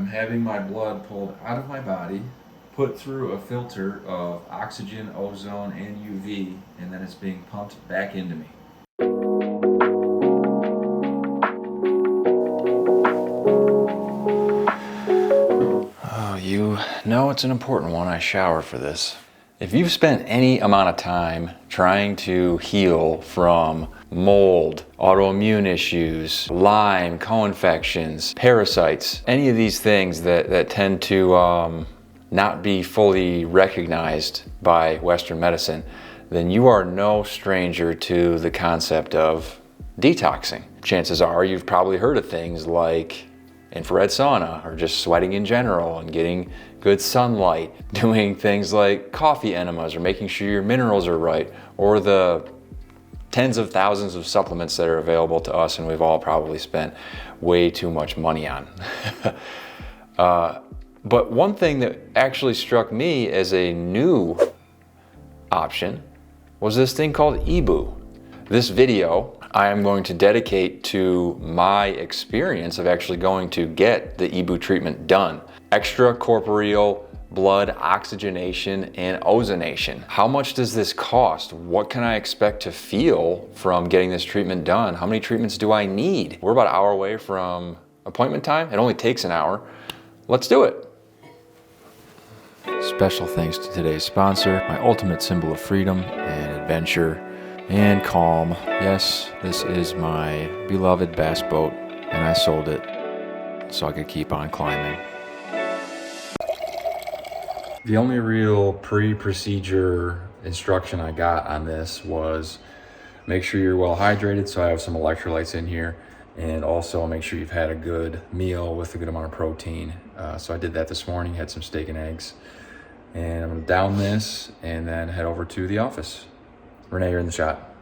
I'm having my blood pulled out of my body, put through a filter of oxygen, ozone, and UV, and then it's being pumped back into me. Oh, you know it's an important one. I shower for this. If you've spent any amount of time trying to heal from mold, autoimmune issues, Lyme, co-infections, parasites, any of these things that tend to not be fully recognized by Western medicine, then you are no stranger to the concept of detoxing. Chances are you've probably heard of things like infrared sauna, or just sweating in general and getting good sunlight, doing things like coffee enemas, or making sure your minerals are right, or the tens of thousands of supplements that are available to us and we've all probably spent way too much money on. But one thing that actually struck me as a new option was this thing called EBOO. This video I am going to dedicate to my experience of actually going to get the EBOO treatment done. Extracorporeal blood oxygenation and ozonation. How much does this cost? What can I expect to feel from getting this treatment done? How many treatments do I need? We're about an hour away from appointment time. It only takes an hour. Let's do it. Special thanks to today's sponsor, my ultimate symbol of freedom and adventure and calm. Yes, this is my beloved bass boat, and I sold it so I could keep on climbing. The only real pre-procedure instruction I got on this was make sure you're well hydrated, so I have some electrolytes in here, and also make sure you've had a good meal with a good amount of protein. So I did that this morning, had some steak and eggs, and I'm gonna down this and then head over to the office. Renee, you're in the shot.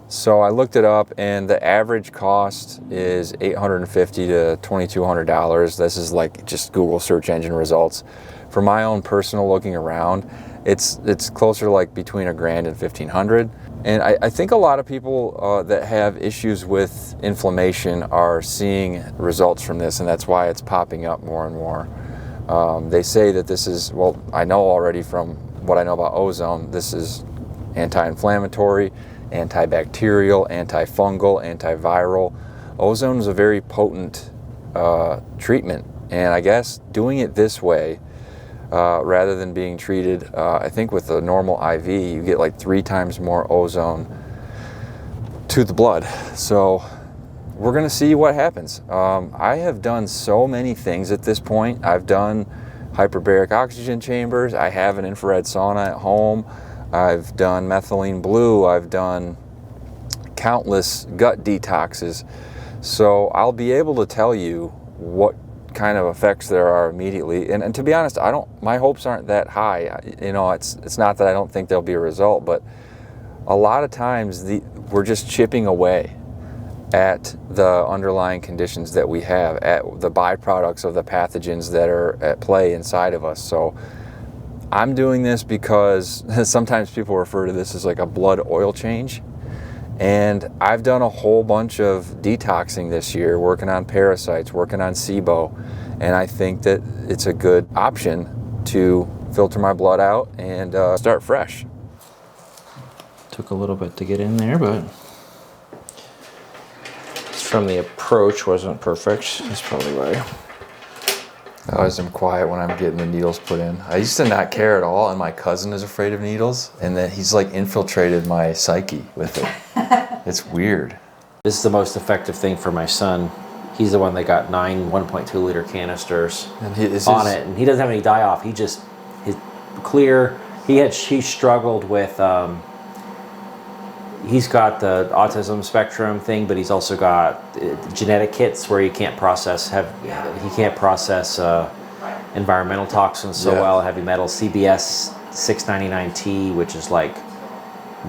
So I looked it up, and the average cost is $850 to $2,200. This is like just Google search engine results. For my own personal looking around, it's closer to like between $1,000 and $1,500. And I think a lot of people that have issues with inflammation are seeing results from this, and that's why it's popping up more and more. They say that this is, well, I know already from what I know about ozone, this is anti-inflammatory, antibacterial, antifungal, antiviral. Ozone is a very potent treatment, and I guess doing it this way rather than being treated, I think with a normal IV, you get like 3 times more ozone to the blood. So we're gonna see what happens. I have done so many things at this point. I've done hyperbaric oxygen chambers. I have an infrared sauna at home. I've done methylene blue. I've done countless gut detoxes. So I'll be able to tell you what kind of effects there are immediately. And to be honest, my hopes aren't that high. You know, it's not that I don't think there'll be a result, but a lot of times we're just chipping away at the underlying conditions that we have, at the byproducts of the pathogens that are at play inside of us. So I'm doing this because sometimes people refer to this as like a blood oil change. And I've done a whole bunch of detoxing this year, working on parasites, working on SIBO. And I think that it's a good option to filter my blood out and start fresh. Took a little bit to get in there, but from the approach wasn't perfect. That's probably why. I always am quiet when I'm getting the needles put in. I used to not care at all, and my cousin is afraid of needles, and then he's like infiltrated my psyche with it. It's weird. This is the most effective thing for my son. He's the one that got 9 1.2 liter canisters on it, and he doesn't have any die off. He's clear. He struggled with. He's got the autism spectrum thing, but he's also got genetic hits where he can't process environmental toxins so well, heavy metals, CBS 699T, which is like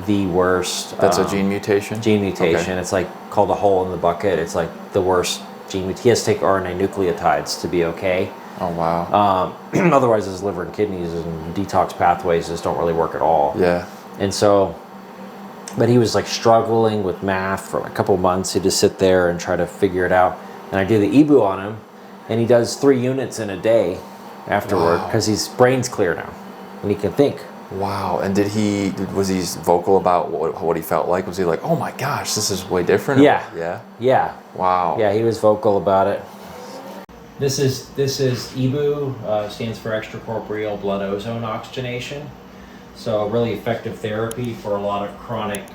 the worst. That's a gene mutation? Gene mutation. Okay. It's like called a hole in the bucket. It's like the worst gene mutation. He has to take RNA nucleotides to be okay. Oh, wow. Otherwise, his liver and kidneys and detox pathways just don't really work at all. Yeah. And so, but he was like struggling with math for a couple months. He'd just sit there and try to figure it out. And I did the EBOO on him. and he does 3 units in a day afterward because his brain's clear now and he can think. Wow. And was he vocal about what he felt like? Was he like, oh my gosh, this is way different? Yeah. Wow. Yeah, he was vocal about it. This is EBOO, stands for extracorporeal blood ozone oxygenation. So a really effective therapy for a lot of chronic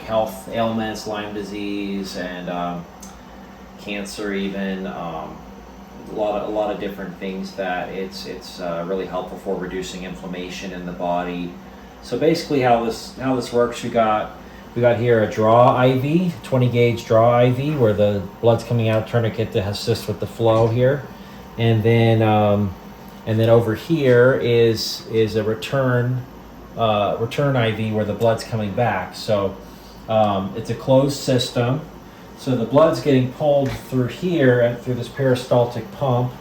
health ailments, Lyme disease, and cancer even. A lot of different things that it's really helpful for reducing inflammation in the body. So basically, how this works, we got here a draw IV, 20 gauge draw IV, where the blood's coming out, tourniquet to assist with the flow here, and then over here is a return IV where the blood's coming back. So it's a closed system. So the blood's getting pulled through here and through this peristaltic pump.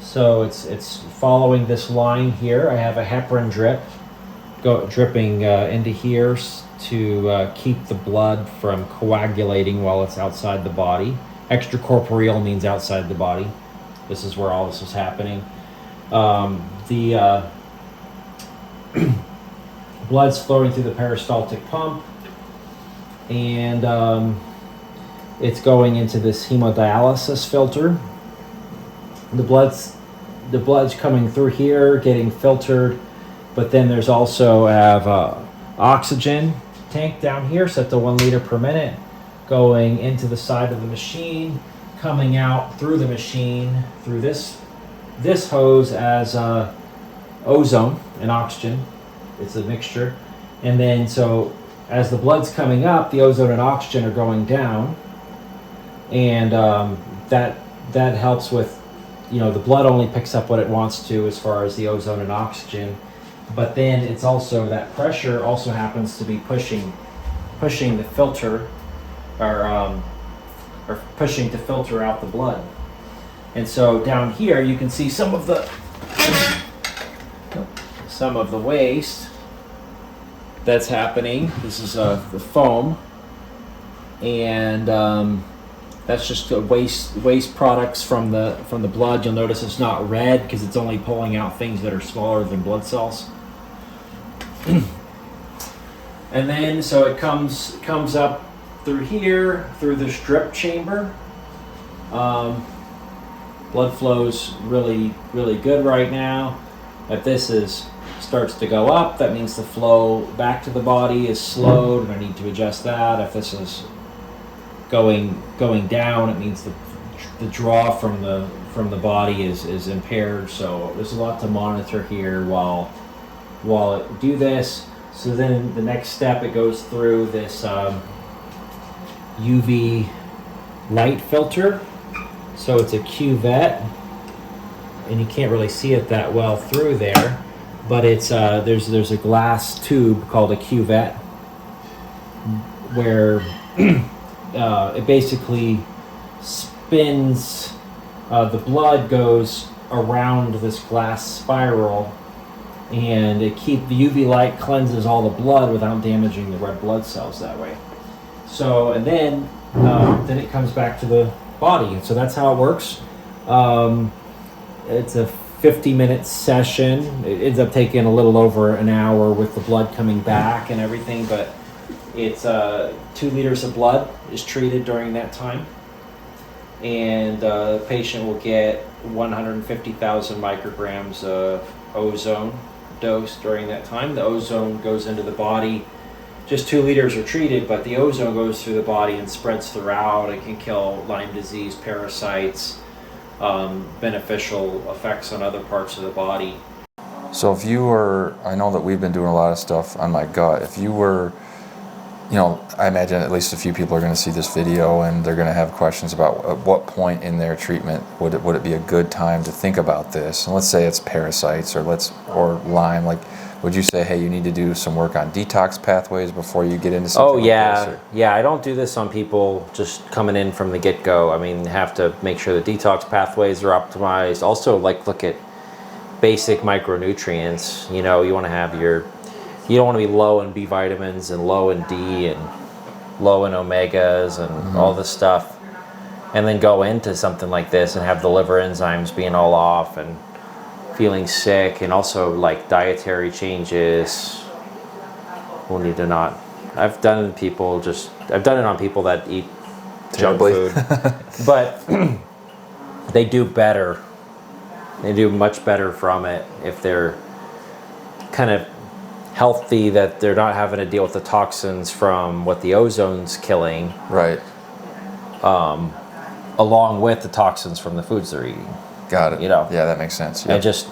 So it's following this line here. I have a heparin drip dripping into here to keep the blood from coagulating while it's outside the body. Extracorporeal means outside the body. This is where all this is happening. The blood's flowing through the peristaltic pump, and it's going into this hemodialysis filter. The blood's coming through here, getting filtered, but then there's also oxygen tank down here set to 1 liter per minute, going into the side of the machine, coming out through the machine through this hose as ozone and oxygen. It's a mixture, and then so as the blood's coming up, the ozone and oxygen are going down. And that helps with, the blood only picks up what it wants to as far as the ozone and oxygen, but then it's also that pressure also happens to be pushing the filter, or pushing to filter out the blood. And so down here you can see some of the waste that's happening. This is the foam, and that's just waste products from the blood. You'll notice it's not red because it's only pulling out things that are smaller than blood cells. And then so it comes up through here, through this drip chamber. Blood flow's really, really good right now. If this starts to go up, that means the flow back to the body is slowed, and I need to adjust that. If this is going down, it means the draw from the body is impaired. So there's a lot to monitor here while it do this. So then the next step, it goes through this UV light filter. So it's a cuvette, and you can't really see it that well through there, but it's there's a glass tube called a cuvette where it basically spins, the blood goes around this glass spiral, and the UV light cleanses all the blood without damaging the red blood cells that way. So, and then it comes back to the body, and so that's how it works. It's a 50-minute session. It ends up taking a little over an hour with the blood coming back and everything, but it's 2 liters of blood is treated during that time, and the patient will get 150,000 micrograms of ozone dose during that time. The ozone goes into the body. Just 2 liters are treated, but the ozone goes through the body and spreads throughout. It can kill Lyme disease, parasites, beneficial effects on other parts of the body. So if you were, I know that we've been doing a lot of stuff on my gut. If you were, I imagine at least a few people are going to see this video and they're going to have questions about at what point in their treatment would it be a good time to think about this. And let's say it's parasites or Lyme. Like, would you say, hey, you need to do some work on detox pathways before you get into something like this? Yeah, I don't do this on people just coming in from the get-go. I mean, have to make sure the detox pathways are optimized. Also, look at basic micronutrients. You want to have you don't want to be low in B vitamins and low in D and low in omegas and all this stuff. and then go into something like this and have the liver enzymes being all off and feeling sick, and also like dietary changes. We'll need to not. I've done it on people that eat junk food, but they do better. They do much better from it if they're kind of healthy, that they're not having to deal with the toxins from what the ozone's killing. Right. Along with the toxins from the foods they're eating. Got it. You know. Yeah, that makes sense. Yep. And just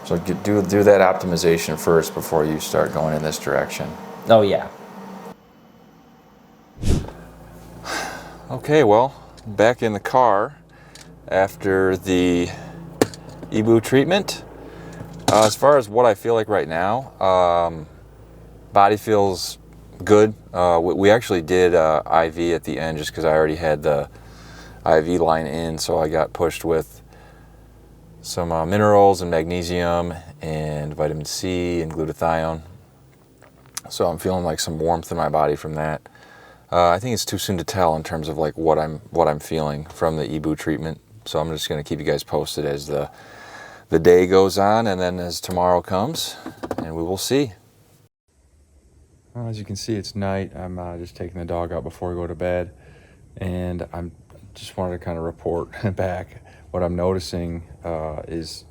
so do that optimization first before you start going in this direction. Oh yeah. Okay, well, back in the car after the EBOO treatment. As far as what I feel like right now, body feels good. We actually did IV at the end just because I already had the IV line in, so I got pushed with some minerals and magnesium and vitamin C and glutathione. So I'm feeling like some warmth in my body from that. I think it's too soon to tell in terms of like what I'm feeling from the EBOO treatment. So I'm just going to keep you guys posted as the day goes on, and then as tomorrow comes, and we will see. Well, as you can see, it's night. I'm just taking the dog out before we go to bed, and I'm just wanted to kind of report back what I'm noticing is,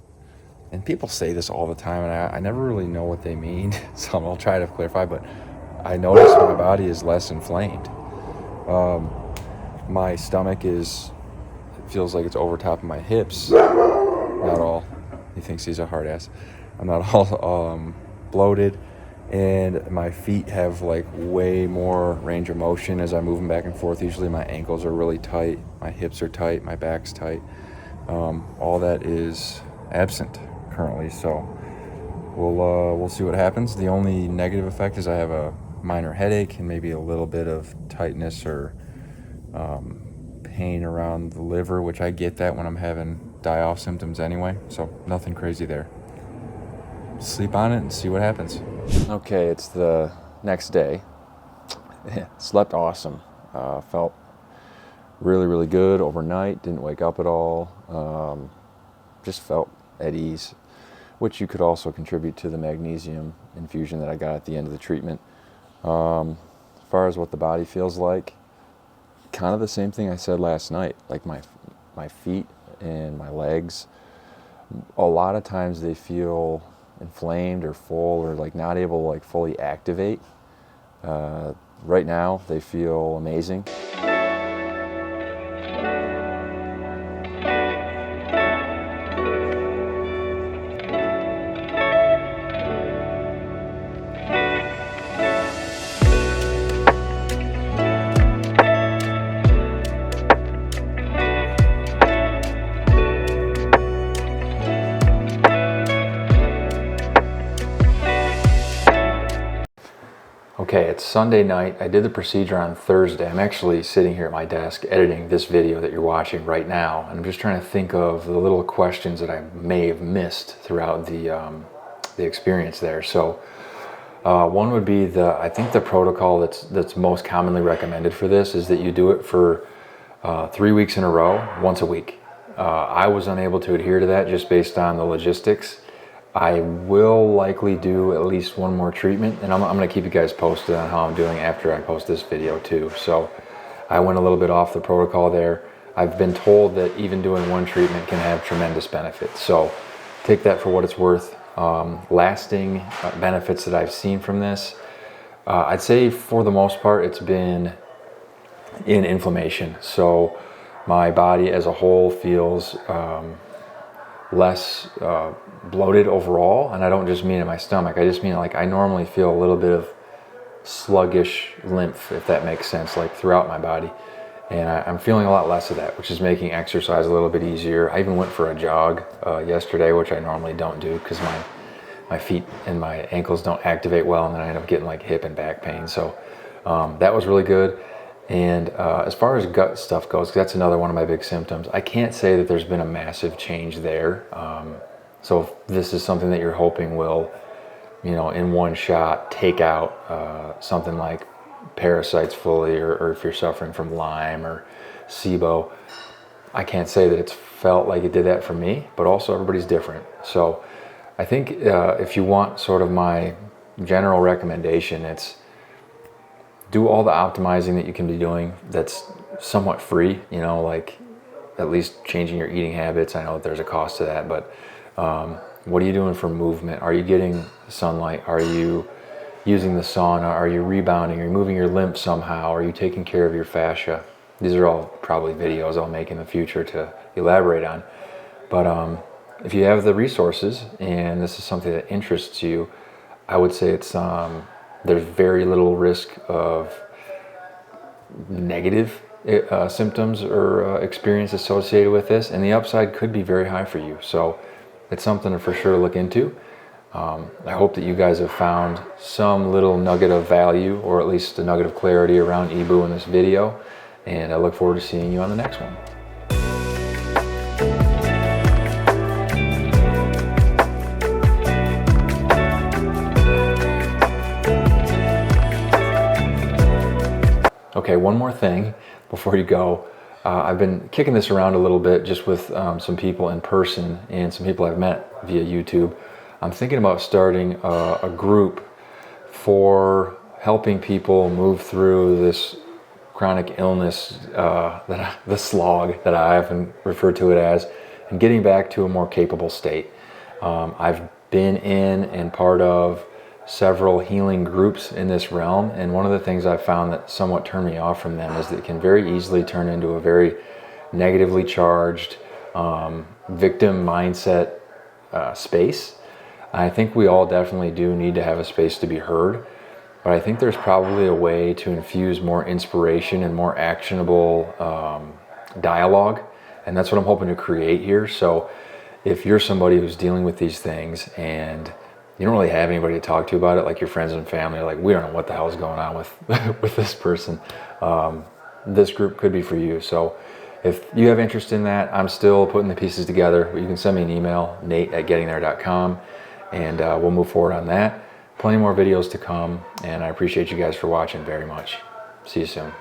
and people say this all the time, and I never really know what they mean, so I'll try to clarify, but I notice my body is less inflamed. My stomach it feels like it's over top of my hips. Not all. He thinks he's a hard ass. I'm not all bloated, and my feet have like way more range of motion as I move them back and forth. Usually my ankles are really tight, my hips are tight, my back's tight. All that is absent currently, so we'll see what happens. The only negative effect is I have a minor headache and maybe a little bit of tightness or pain around the liver, which I get that when I'm having die-off symptoms anyway, so nothing crazy there. Sleep on it and see what happens. Okay, it's the next day. Slept awesome. Felt really, really good overnight. Didn't wake up at all. Just felt at ease, which you could also contribute to the magnesium infusion that I got at the end of the treatment. As far as what the body feels like, kind of the same thing I said last night. Like my feet and my legs, a lot of times they feel inflamed or full or like not able to like fully activate. Right now they feel amazing. Okay, it's Sunday night. I did the procedure on Thursday. I'm actually sitting here at my desk editing this video that you're watching right now, and I'm just trying to think of the little questions that I may have missed throughout the experience there. So one would be I think the protocol that's most commonly recommended for this is that you do it for 3 weeks in a row, once a week. I was unable to adhere to that just based on the logistics. I will likely do at least one more treatment, and I'm going to keep you guys posted on how I'm doing after I post this video too. So I went a little bit off the protocol there. I've been told that even doing one treatment can have tremendous benefits. So take that for what it's worth. Lasting benefits that I've seen from this, I'd say for the most part it's been in inflammation. So my body as a whole feels less bloated overall, and I don't just mean in my stomach, I just mean like I normally feel a little bit of sluggish lymph, if that makes sense, like throughout my body, and I'm feeling a lot less of that, which is making exercise a little bit easier. I even went for a jog yesterday, which I normally don't do because my feet and my ankles don't activate well, and then I end up getting like hip and back pain. So that was really good. And as far as gut stuff goes, that's another one of my big symptoms. I can't say that there's been a massive change there. So if this is something that you're hoping will, in one shot take out something like parasites fully, or if you're suffering from Lyme or SIBO. I can't say that it's felt like it did that for me, but also everybody's different. So I think if you want sort of my general recommendation, it's do all the optimizing that you can be doing that's somewhat free, you know, like at least changing your eating habits. I know that there's a cost to that, but what are you doing for movement? Are you getting sunlight? Are you using the sauna? Are you rebounding? Are you moving your lymph somehow? Are you taking care of your fascia? These are all probably videos I'll make in the future to elaborate on. But if you have the resources and this is something that interests you, I would say it's there's very little risk of negative symptoms or experience associated with this, and the upside could be very high for you. So it's something to for sure look into. I hope that you guys have found some little nugget of value, or at least a nugget of clarity around EBOO in this video, and I look forward to seeing you on the next one. Okay, one more thing before you go. I've been kicking this around a little bit just with some people in person and some people I've met via YouTube. I'm thinking about starting a group for helping people move through this chronic illness, the slog that I often refer to it as, and getting back to a more capable state. I've been in and part of several healing groups in this realm, and one of the things I've found that somewhat turned me off from them is that it can very easily turn into a very negatively charged victim mindset space. I think we all definitely do need to have a space to be heard, but I think there's probably a way to infuse more inspiration and more actionable dialogue, and that's what I'm hoping to create here. So if you're somebody who's dealing with these things and you don't really have anybody to talk to about it, like your friends and family are like, we don't know what the hell is going on with this person, this group could be for you. So if you have interest in that, I'm still putting the pieces together. You can send me an email, nate@gettingthere.com, and we'll move forward on that. Plenty more videos to come, and I appreciate you guys for watching very much. See you soon.